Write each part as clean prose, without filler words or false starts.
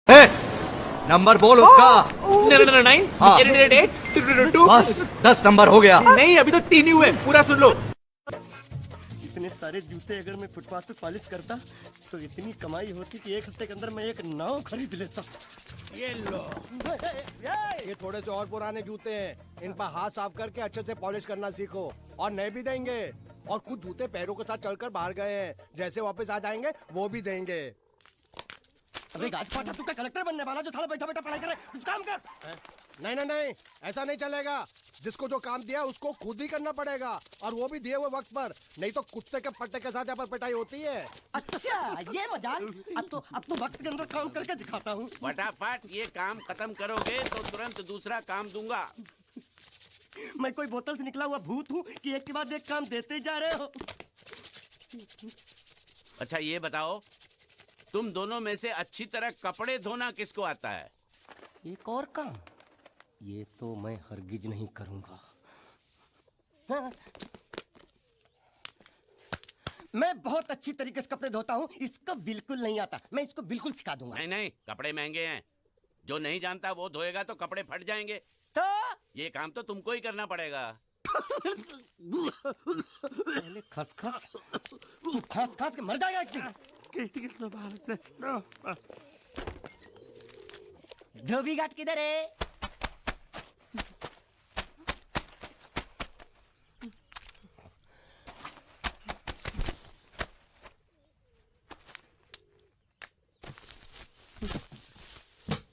ए, number बोल उसका। 9 हाँ। 8 बस 10 नंबर हो गया। नहीं, अभी तो 3 ही हुए, पूरा सुन लो। इतने सारे जूते अगर मैं फुटपाथ पे पॉलिश करता तो इतनी कमाई होती कि एक हफ्ते के अंदर मैं एक नाव खरीद लेता। ये लो, ये थोड़े से और पुराने जूते हैं, इन पर हाथ साफ करके अच्छे से पॉलिश करना सीखो और नए भी देंगे। और कुछ जूते पैरों के साथ चलकर बाहर गए हैं, जैसे वापस आ जाएंगे वो भी देंगे। अरे गाजपाटा, तू क्या कलेक्टर बनने वाला जो साला बैठा बैठा पढ़ाई करे? कुछ काम कर। नहीं नहीं नहीं, ऐसा नहीं चलेगा। जिसको जो काम दिया उसको खुद ही करना पड़ेगा, और वो भी दिए हुए वक्त पर, नहीं तो कुत्ते के पट्टे के साथ यहाँ पर पिटाई होती है। अच्छा, ये मजाल। अब तो वक्त के अंदर काम करके दिखाता हूँ। फटाफट ये काम खत्म करोगे तो तुरंत दूसरा काम दूंगा। मैं कोई बोतल से निकला हुआ भूत हूँ कि एक के बाद एक काम देते जा रहे हो? अच्छा ये बताओ, तुम दोनों में से अच्छी तरह कपड़े धोना किसको आता है? एक और काम, ये तो मैं हरगिज नहीं करूंगा। हाँ। मैं बहुत अच्छी तरीके से कपड़े धोता हूँ, इसको बिल्कुल नहीं आता। मैं इसको बिल्कुल सिखा दूंगा। नहीं नहीं, कपड़े महंगे हैं। जो नहीं जानता वो धोएगा तो कपड़े फट जाएंगे। तो ये काम तो तुमको ही करना पड़ेगा। पहले खसखस, तू खस खस के मर जाएगा एक दिन। धोबी घाट किधर है?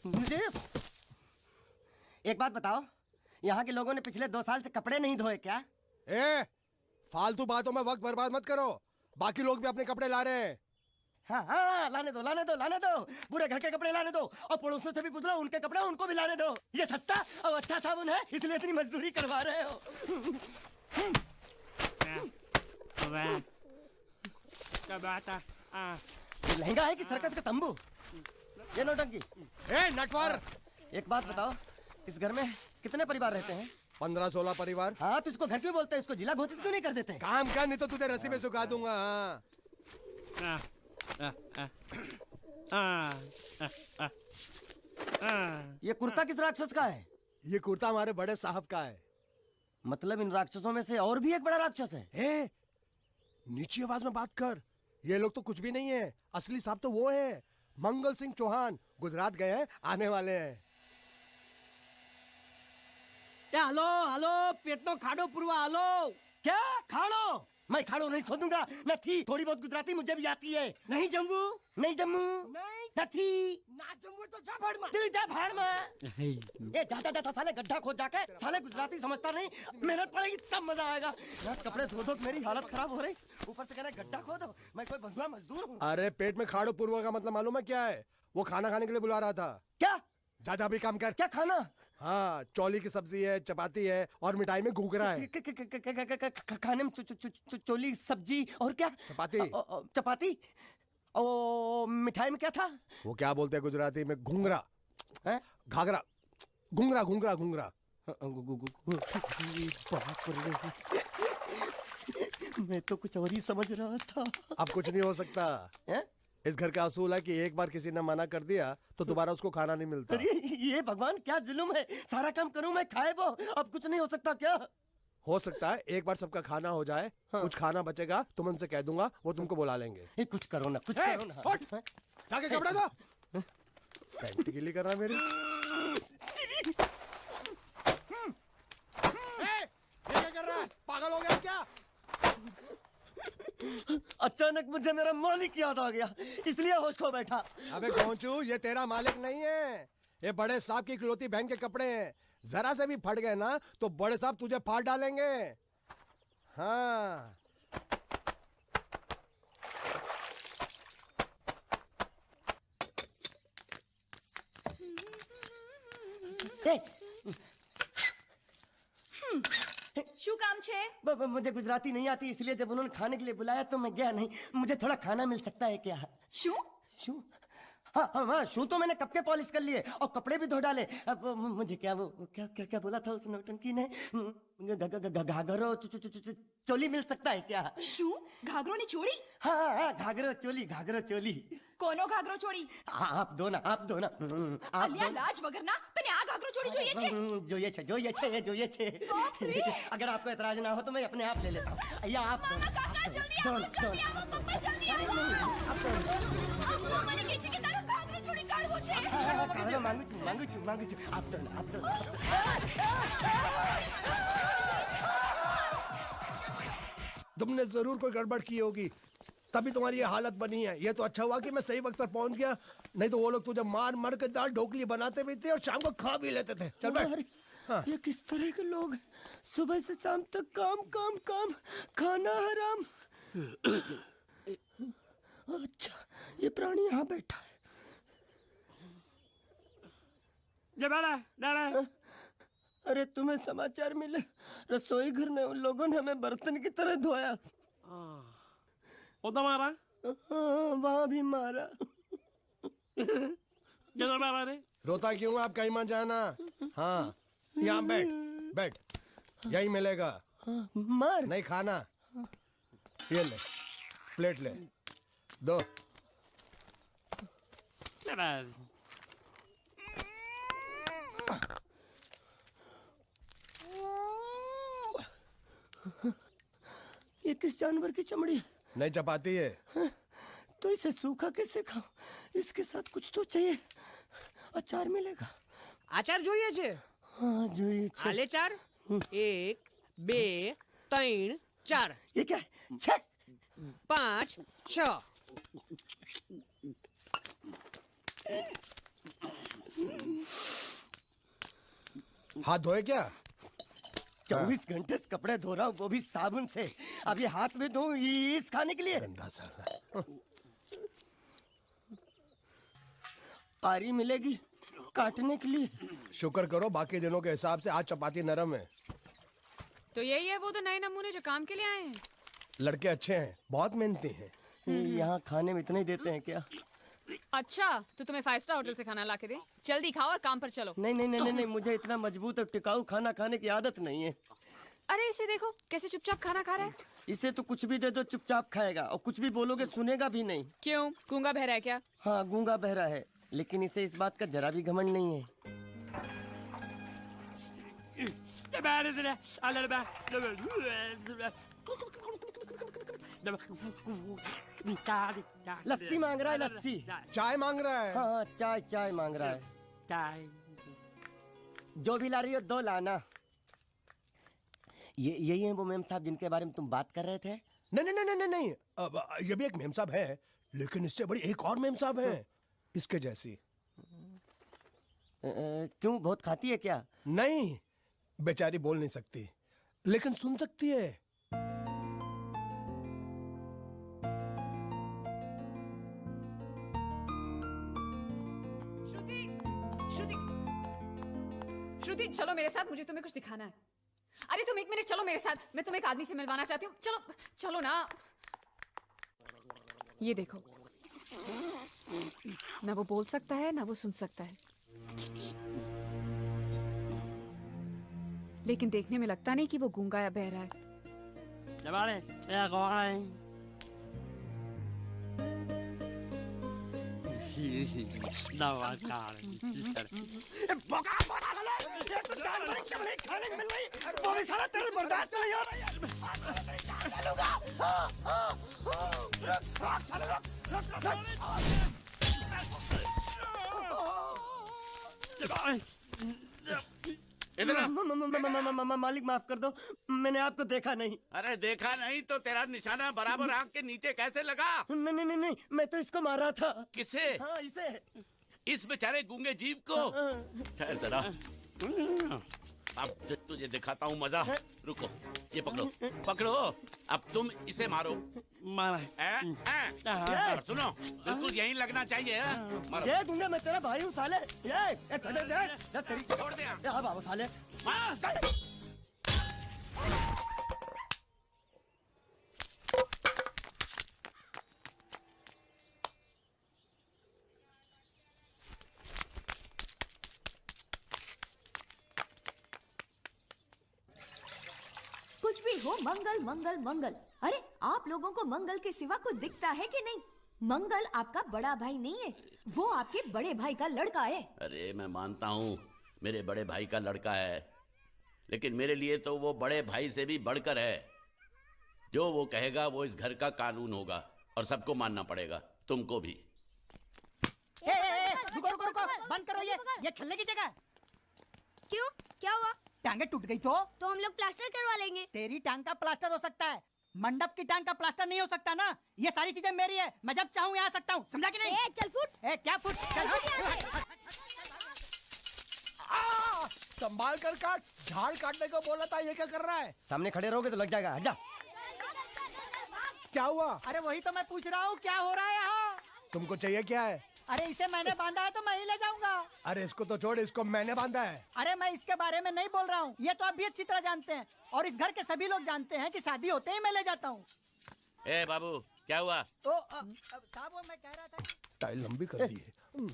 मुझे एक बात बताओ, यहाँ के लोगों ने पिछले 2 साल से कपड़े नहीं धोए क्या? ए, फालतू बातों में वक्त बर्बाद मत करो। बाकी लोग भी अपने कपड़े ला रहे हैं। हाँ हाँ, लाने दो लाने दो लाने दो। पूरे घर के कपड़े लाने दो, और पड़ोसियों से भी पूछ लो, उनके कपड़े उनको भी लाने दो। ये सस्ता और अच्छा साबुन है, इसलिए इतनी मजदूरी करवा रहे हो। ये लहंगा है कि सर्कस का तंबू? ये नौटंकी। ए नटवर, एक बात बताओ, इस घर में कितने परिवार रहते हैं? 15-16 परिवार। हाँ, तो इसको घर क्यों बोलते हैं? इसको जिला घोषित क्यों नहीं कर देते? काम कर, नहीं तो तुझे रस्सी में सुखा दूंगा। हाँ। ये कुर्ता किस राक्षस का है? ये कुर्ता हमारे बड़े साहब का है। मतलब इन राक्षसों में से और भी एक बड़ा राक्षस है? ए, नीची आवाज में बात कर। ये लोग तो कुछ भी नहीं है, असली साहब तो वो है, मंगल सिंह चौहान। गुजरात गए हैं, आने वाले हैं। હાલો હાલો પેટનો ખાડો પૂરવા હાલો. क्या खाड़ो? मैं खाड़ो नहीं खोदूंगा। नहीं, थोड़ी बहुत गुजराती मुझे भी आती है। નહીં જમવું? नहीं जम्मू नहीं. नहीं। ના જમવું તો જા ભાડમાં. तू जा भाड़ में। ये जा जा साले गड्ढा खोद जाके, साले गुजराती समझता नहीं। मेहनत पड़ेगी तब मजा आएगा। यार कपड़े धो धो के मेरी हालत खराब हो रही, ऊपर से कहना गड्ढा खोदो। मैं कोई बंधुआ मजदूर हूँ? अरे पेट में खाड़ो पूर्वा का मतलब मालूम है क्या है? वो खाना खाने के लिए बुला रहा था। क्या जा जा भी काम कर। क्या खाना? हाँ, चौली की सब्जी है, चपाती है, और मिठाई में घूघरा है। खाने में चोली सब्जी और क्या? चपाती। चपाती। ओ, मिठाई में क्या था? वो क्या बोलते हैं गुजराती में? घूंघरा। हैं? घाघरा। घूंघरा घूंघरा घूंघरा। बाप रे, मैं तो कुछ और ही समझ रहा था। अब कुछ नहीं हो सकता। हैं? इस घर का असूल है कि एक बार किसी ने मना कर दिया तो दोबारा उसको खाना नहीं मिलता। अरे ये भगवान, क्या जुल्म है। सारा काम करूं मैं, खाए वो। अब कुछ नहीं हो सकता क्या? हो सकता है एक बार सबका खाना हो जाए। हाँ। कुछ खाना बचेगा तो मैं उनसे कह दूंगा, वो तुमको बुला लेंगे। ये कुछ करो ना, कुछ ए, करो ना। उठ, जाके कपड़े दो। पैंट गीली कर रहा मेरी। ए, ये क्या कर रहा है? पागल हो गया क्या? अचानक मुझे मेरा मालिक याद आ गया, इसलिए होश खो बैठा। अबे गोंचू, ये तेरा मालिक नहीं है, ये बड़े साहब की इकलौती बहन के कपड़े हैं। जरा से भी फट गए ना तो बड़े साहब तुझे फाड़ डालेंगे। हाँ। ए, શું કામ છે? मुझे गुजराती नहीं आती, इसलिए जब उन्होंने खाने के लिए बुलाया तो मैं गया नहीं। मुझे थोड़ा खाना मिल सकता है क्या? શું? शू? हाँ हाँ हाँ, शू तो मैंने कब के पॉलिश कर लिए और कपड़े भी धो डाले। अब मुझे क्या वो क्या क्या क्या बोला था उस नौटंकी ने? घाघरो चोली मिल सकता है क्या? શું ઘાઘરો ની ચોળી? हाँ हाँ घाघरो चोली, घाघरो चोली। કોનો ઘાઘરો ચોળી? आप दो ना, आप दो ना, आप અલ્યા दो। લાજ વગરના તને આ ઘાઘરો ચોળી જોઈએ છે? જોઈએ છે। अगर आपको एतराज ना हो तो मैं अपने आप ले लेता हूँ। या आप दो ना, કાકા જલ્દી दो આવો, ना, दो જલ્દી ना। આવો, પપ્પા જલ્દી अरे આવો। नहीं, आप दो ना। અમ્મા મને કહે છે કે તારો ઘાઘરો ચોળી કાઢવો છે। घाघरो मांगू छू, आप दो ना, आप दो ना। तुमने जरूर कोई गड़बड़ की होगी, तभी तुम्हारी ये हालत बनी है। ये तो अच्छा हुआ कि मैं सही वक्त पर पहुंच गया, नहीं तो वो लोग तुझे मार मार के दाल ढोकली बनाते भी थे और शाम को खा भी लेते थे। चल बैठ। अरे, ये किस तरह के लोग हैं? सुबह से शाम तक काम काम काम, खाना हराम। अच्छा, ये प्राणी यहाँ बैठा है। अरे तुम्हें समाचार मिले? रसोई घर में उन लोगों ने हमें बर्तन की तरह धोया। मारा हाँ, वहाँ भी मारा। जरा मारा रे। रोता क्यों? आप कहीं मत जाना। हाँ, यहाँ बैठ बैठ, यही मिलेगा। मार नहीं खाना, ये ले, प्लेट ले, दो। ये किस जानवर की चमड़ी है? नहीं चपाती है। तो इसे सूखा कैसे खाऊं? इसके साथ कुछ तो चाहिए। अचार मिलेगा? આચાર જોઈએ છે? हाँ જોઈએ છે। આલે ચાર 1 2 3 4 ये क्या है? छे! 5 6 हाथ धोए क्या? 24 घंटे से कपड़े धो रहा हूँ, वो भी साबुन से। अब ये हाथ में धो इस खाने के लिए? गंदा साला। आरी मिलेगी काटने के लिए? शुक्र करो बाकी दिनों के हिसाब से आज चपाती नरम है। तो यही है वो तो नए नमूने जो काम के लिए आए हैं। लड़के अच्छे हैं, बहुत मेहनती हैं। यहाँ खाने में इतना ही देते हैं क्या? अच्छा तो तुम्हें 5 स्टार होटल से खाना ला के दे? जल्दी खाओ और काम पर चलो। नहीं नहीं नहीं नहीं, मुझे इतना मजबूत और टिकाऊ खाना खाने की आदत नहीं है। अरे इसे देखो कैसे चुपचाप खाना खा रहा है। इसे तो कुछ भी दे दो चुपचाप खाएगा, और कुछ भी बोलोगे सुनेगा भी नहीं। क्यों, गूंगा बहरा है क्या? हाँ गूंगा बहरा है, लेकिन इसे इस बात का जरा भी घमंड नहीं है। लस्सी मांग रहा है, लस्सी। चाय मांग रहा है। हाँ चाय चाय मांग रहा है। जो भी ला रही हो 2 लाना। ये यही है वो मेम साहब जिनके बारे में तुम बात कर रहे थे? नहीं नहीं नहीं नहीं नहीं, अब ये भी एक मेम साहब है, लेकिन इससे बड़ी एक और मेम साहब है, इसके जैसी। क्यों, बहुत खाती है क्या? नहीं, बेचारी बोल नहीं सकती, लेकिन सुन सकती है। श्रुति श्रुति श्रुति चलो मेरे साथ, मुझे तुम्हें कुछ दिखाना है। अरे तुम 1 मिनट चलो मेरे साथ, मैं तुम्हें एक आदमी से मिलवाना चाहती हूँ। चलो चलो ना। ये देखो, ना वो बोल सकता है ना वो सुन सकता है, लेकिन देखने में लगता नहीं कि वो गूंगा या बहरा है। खाने को मिल रही, वो भी सारा तेरे बर्दाश्त नहीं हो रहा। मालिक माफ कर दो, मैंने आपको देखा नहीं। अरे देखा नहीं तो तेरा निशाना बराबर आंख के नीचे कैसे लगा? नहीं नहीं नहीं, मैं तो इसको मार रहा था। किसे? हाँ इसे। इस बेचारे गूंगे जीव को? ठहर जरा, अब तुझे दिखाता हूँ मजा। रुको, ये पकड़ो पकड़ो, अब तुम इसे मारो। सुनो, बिल्कुल यहीं लगना चाहिए। मारो। ये गूंगा, मैं तेरा भाई हूँ साले। ये छोड़ दे। हाँ बाबू साले। कुछ भी हो, मंगल मंगल मंगल। अरे आप लोगों को मंगल के सिवा कुछ दिखता है कि नहीं? मंगल आपका बड़ा भाई नहीं है, वो आपके बड़े भाई का लड़का है। अरे मैं मानता हूँ मेरे बड़े भाई का लड़का है, लेकिन मेरे लिए तो वो बड़े भाई से भी बढ़कर है। जो वो कहेगा वो इस घर का कानून होगा और सबको मानना पड़ेगा, तुमको भी। रुको रुको रुको, बंद करो ये खेलने की जगह है। क्यों, क्या हुआ? टांगे टूट गई तो हम लोग प्लास्टर करवा लेंगे। तेरी टांग का प्लास्टर हो सकता है, मंडप की टांग का प्लास्टर नहीं हो सकता ना। ये सारी चीजें मेरी है, मैं जब चाहूँ यहाँ आ सकता हूँ, समझा कि नहीं? चल फुट। क्या फुट? चल हट। संभाल कर काट, झाड़ काटने को बोला था, ये क्या कर रहा है? सामने खड़े रहोगे तो लग जाएगा, हट जा। क्या हुआ? अरे वही तो मैं पूछ रहा हूँ, क्या हो रहा है यहाँ? तुमको चाहिए क्या है? अरे इसे मैंने बांधा है तो मैं ही ले जाऊंगा। अरे इसको तो छोड़, इसको मैंने बांधा है। अरे मैं इसके बारे में नहीं बोल रहा हूँ, ये तो आप भी अच्छी तरह जानते हैं और इस घर के सभी लोग जानते हैं कि शादी होते ही मैं ले जाता हूँ। ए बाबू, क्या हुआ? साहब वो मैं कह रहा था। टाइल लंबी कर दी है।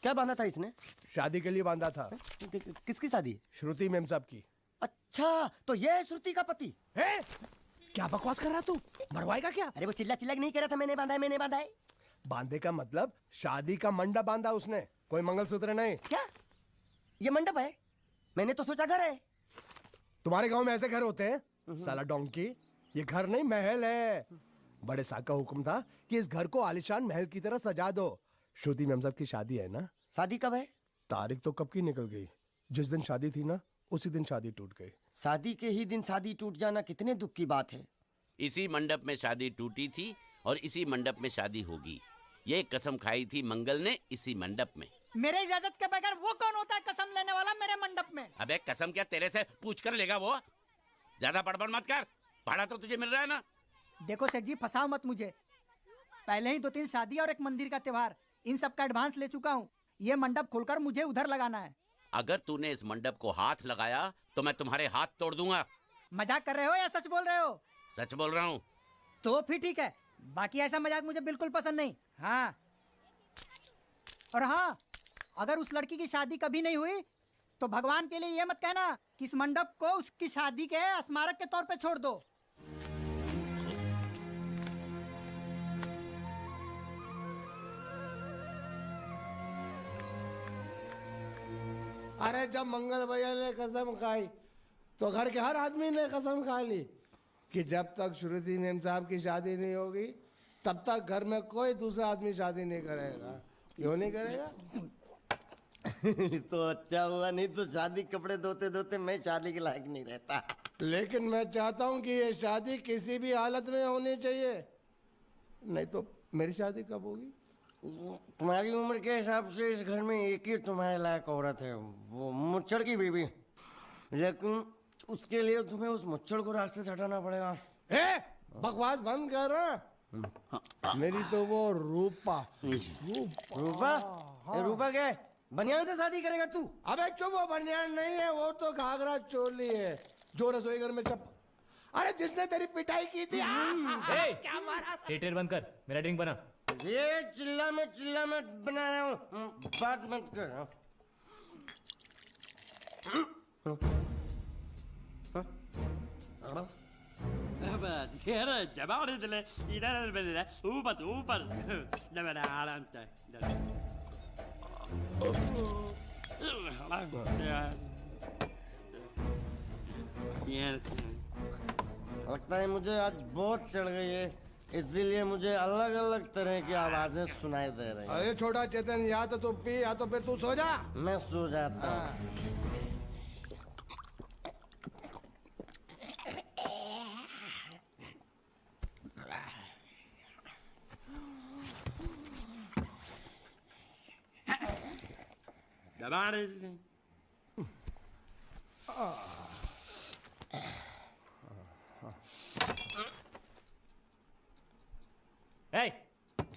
क्या बांधा था इसने? शादी के लिए बांधा था। किसकी शादी? श्रुति मेम साहब की। अच्छा, तो ये है श्रुति का पति? है? क्या बकवास कर रहा तू? मरवाएगा क्या? अरे वो चिल्ला चिल्ला के नहीं कह रहा था मैंने बांधा है, मैंने बांधा है। बांधे का मतलब शादी का मंडप बांधा उसने, कोई मंगलसूत्र नहीं। क्या ये मंडप है? मैंने तो सोचा घर है। तुम्हारे गांव में ऐसे घर होते हैं साला डोंकी? ये घर नहीं, महल है। बड़े साहब का हुक्म था कि इस घर को आलीशान महल की तरह सजा दो। श्रुति मेम साहब की शादी है ना? शादी कब है? तारीख तो कब की निकल गई। जिस दिन शादी थी ना, उसी दिन शादी टूट गई। शादी के ही दिन शादी टूट जाना कितने दुख की बात है। इसी मंडप में शादी टूटी थी और इसी मंडप में शादी होगी। ये कसम खाई थी मंगल ने इसी मंडप में। मेरे इजाजत के बगैर वो कौन होता है कसम लेने वाला मेरे मंडप में? अबे कसम क्या तेरे से पूछ कर लेगा वो? ज्यादा बड़बड़ मत कर, भाड़ा तो तुझे मिल रहा है ना। देखो सेठ जी, फंसाओ मत मुझे। पहले ही 2-3 शादी और एक मंदिर का त्योहार, इन सब का एडवांस ले चुका हूँ। ये मंडप खोलकर मुझे उधर लगाना है। अगर तूने इस मंडप को हाथ लगाया तो मैं तुम्हारे हाथ तोड़ दूंगा। मजाक कर रहे हो या सच बोल रहे हो? सच बोल रहा हूँ। तो फिर ठीक है, बाकी ऐसा मजाक मुझे बिल्कुल पसंद नहीं। हाँ, और हाँ, अगर उस लड़की की शादी कभी नहीं हुई तो भगवान के लिए ये मत कहना कि इस मंडप को उसकी शादी के स्मारक के तौर पे छोड़ दो। अरे जब मंगल भैया ने कसम खाई तो घर के हर आदमी ने कसम खा ली कि जब तक श्रुति मेम साहब की शादी नहीं होगी तब तक घर में कोई दूसरा आदमी शादी नहीं करेगा। क्यों नहीं करेगा? तो अच्छा हुआ, नहीं तो शादी कपड़े धोते धोते मैं शादी के लायक नहीं रहता। लेकिन मैं चाहता हूँ कि ये शादी किसी भी हालत में होनी चाहिए, नहीं तो मेरी शादी कब होगी? तुम्हारी उम्र के हिसाब से इस घर में एक ही तुम्हारे लायक औरत है, वो मुच्छड़ की बीवी। लेकिन उसके लिए तुम्हें उस मुच्छड़ को रास्ते से हटाना पड़ेगा। बकवास बंद कर। मेरी तो वो रूपा। रूपा? रूपा क्या है? बनियान से शादी करेगा तू? अबे चुप, वो बनियान नहीं है, वो तो घाघरा चोली है जो रसोई घर में अरे जिसने तेरी पिटाई की थी। क्या मारा? थिएटर बंद कर, मेरा ड्रिंक बना। ये चिल्ला में बना रहा हूँ, बात मत कर। लगता है मुझे आज बहुत चढ़ गई है, इसीलिए मुझे अलग अलग तरह की आवाजें सुनाई दे रही हैं। अरे छोटा चेतन, या तो तू पी या तो फिर तू सो जा। मैं सो जाता हूँ।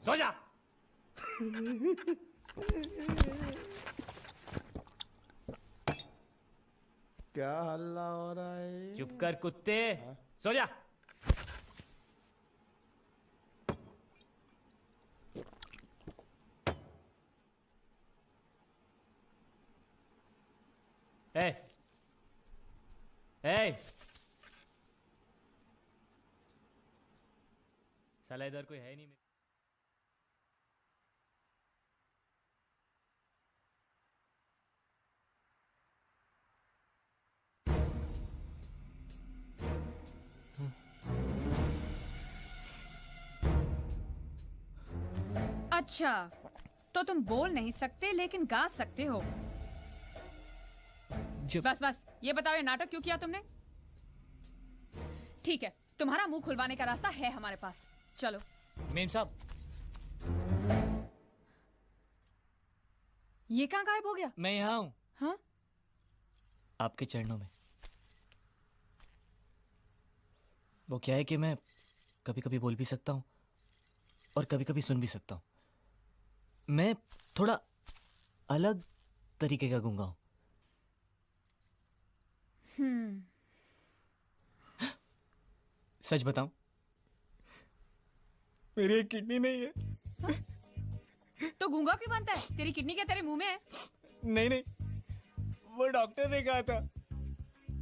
सो जा। क्या हल्ला हो रहा है? चुप कर कुत्ते, सो जा। ए, ए, साला इधर कोई है नहीं। अच्छा, तो तुम बोल नहीं सकते लेकिन गा सकते हो। बस बस, ये बताओ ये नाटक क्यों किया तुमने? ठीक है, तुम्हारा मुंह खुलवाने का रास्ता है हमारे पास। चलो। मेम साहब, ये कहाँ गायब हो गया? मैं यहाँ हूँ, हाँ? आपके चरणों में। वो क्या है कि मैं कभी कभी बोल भी सकता हूँ और कभी कभी सुन भी सकता हूँ। मैं थोड़ा अलग तरीके का गूंगा हूँ। सच बताऊं, मेरी एक किडनी नहीं है। तो गूंगा क्यों बनता है? तेरी किडनी क्या तेरे मुंह में है? नहीं नहीं, वो डॉक्टर ने कहा था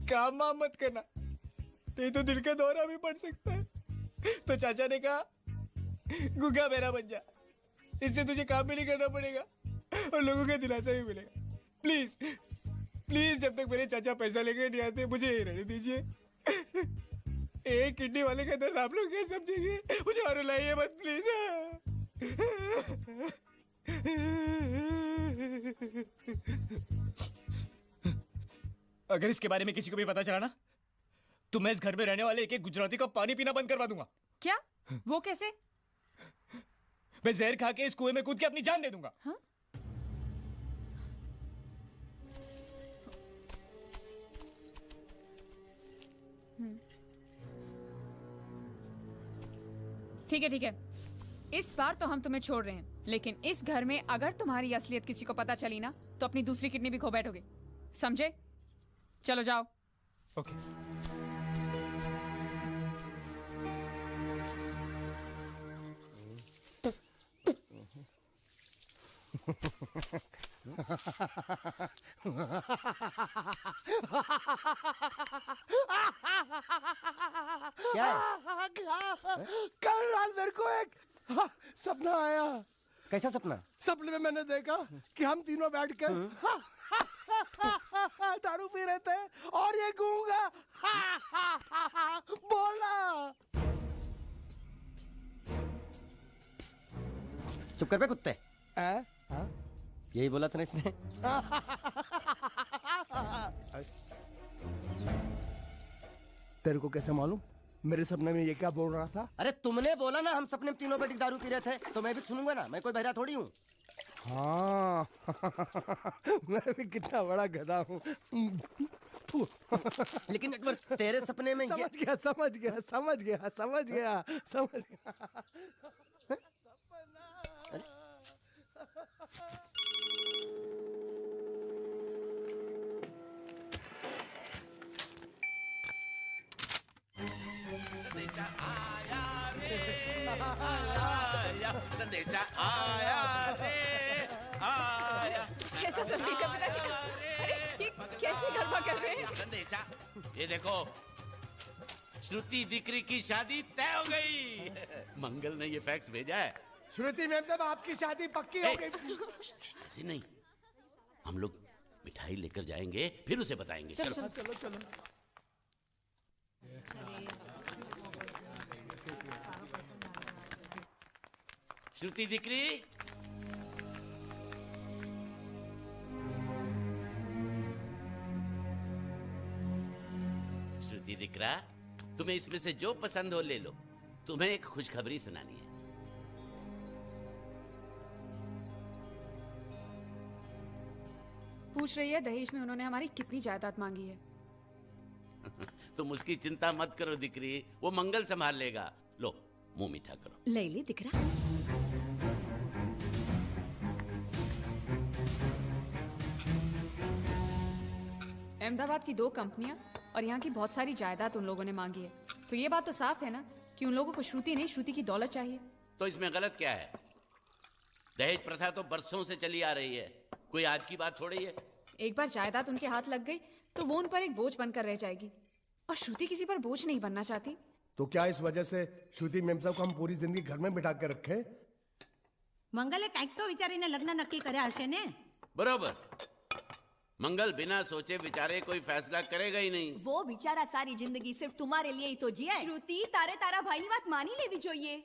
काम वाम मत करना, नहीं तो दिल का दौरा भी पड़ सकता है। तो चाचा ने कहा गूंगा मेरा बन जा, इससे तुझे काम भी नहीं करना पड़ेगा और लोगों का दिलासा भी मिलेगा। प्लीज प्लीज, जब तक मेरे चाचा पैसा लेके नहीं आते मुझे यही रहने दीजिए। एक किडनी वाले का दर्द आप लोग क्या समझेंगे? मुझे और रुलाइए मत प्लीज। अगर इसके बारे में किसी को भी पता चला ना, तो मैं इस घर में रहने वाले एक एक गुजराती का पानी पीना बंद करवा दूंगा। क्या? वो कैसे? मैं जहर खा के इस कुएं में कूद के अपनी जान दे दूंगा। हाँ? ठीक है ठीक है, इस बार तो हम तुम्हें छोड़ रहे हैं, लेकिन इस घर में अगर तुम्हारी असलियत किसी को पता चली ना, तो अपनी दूसरी किडनी भी खो बैठोगे, समझे? चलो जाओ। ओके। क्या है? कल रात मेरे को एक सपना आया। कैसा सपना? सपने में मैंने देखा कि हम तीनों बैठकर दारू पी रहे थे और ये गूंगा बोला। चुप कर बे कुत्ते। यही बोला था ना इसने। तेरे को कैसे मालूम मेरे सपने में ये क्या बोल रहा था? अरे तुमने बोला ना हम सपने में तीनों बैठ के दारू पी रहे थे, तो मैं भी सुनूंगा ना, मैं कोई बहरा थोड़ी हूँ। हाँ मैं भी कितना बड़ा गधा हूँ। लेकिन एक बार तेरे सपने में समझ गया समझ गया समझ गया समझ गया समझ गया। संदेशा आया रे आया। कैसा संदेशा पिताजी? अरे ये कैसे गरबा कर रहे हैं? संदेशा, ये देखो, श्रुति दिकरी की शादी तय हो गई। मंगल ने ये फैक्स भेजा है। श्रुति मैम साहब आपकी शादी पक्की हो गई। ऐसे नहीं, हम लोग मिठाई लेकर जाएंगे फिर उसे बताएंगे। चलो चलो चलो चलो श्रुति दिकरी, श्रुति दिकरा, तुम्हें इसमें से जो पसंद हो ले लो। तुम्हें एक खुशखबरी सुनानी है। पूछ रही है दहेज में उन्होंने हमारी कितनी जायदाद मांगी है। तुम उसकी चिंता मत करो दिकरी, वो मंगल संभाल लेगा। लो मुंह मीठा करो। ले ले दिख रहा। अहमदाबाद की 2 कंपनियां और यहाँ की बहुत सारी जायदाद उन लोगों ने मांगी है, तो ये बात तो साफ है ना कि उन लोगों को श्रुति नहीं, श्रुति की दौलत चाहिए। तो इसमें गलत क्या है? दहेज प्रथा तो बरसों से चली आ रही है, कोई आज की बात थोड़ी है। एक बार जायदाद उनके हाथ लग गई तो वो उन पर एक बोझ बनकर रह जाएगी, और श्रुति किसी पर बोझ नहीं बनना चाहती, तो क्या इस वजह से श्रुति मेम साहब को हम पूरी जिंदगी घर में बिठा के रखे? મંગલે કંઈક તો વિચારીને લગ્ન નક્કી કર્યા હશે ને. बराबर। मंगल बिना सोचे विचारे कोई फैसला करेगा ही नहीं। वो बेचारा सारी जिंदगी सिर्फ तुम्हारे लिए ही तो जिया है। श्रुति तारे तारा भाई ની વાત માની લેવી જોઈએ.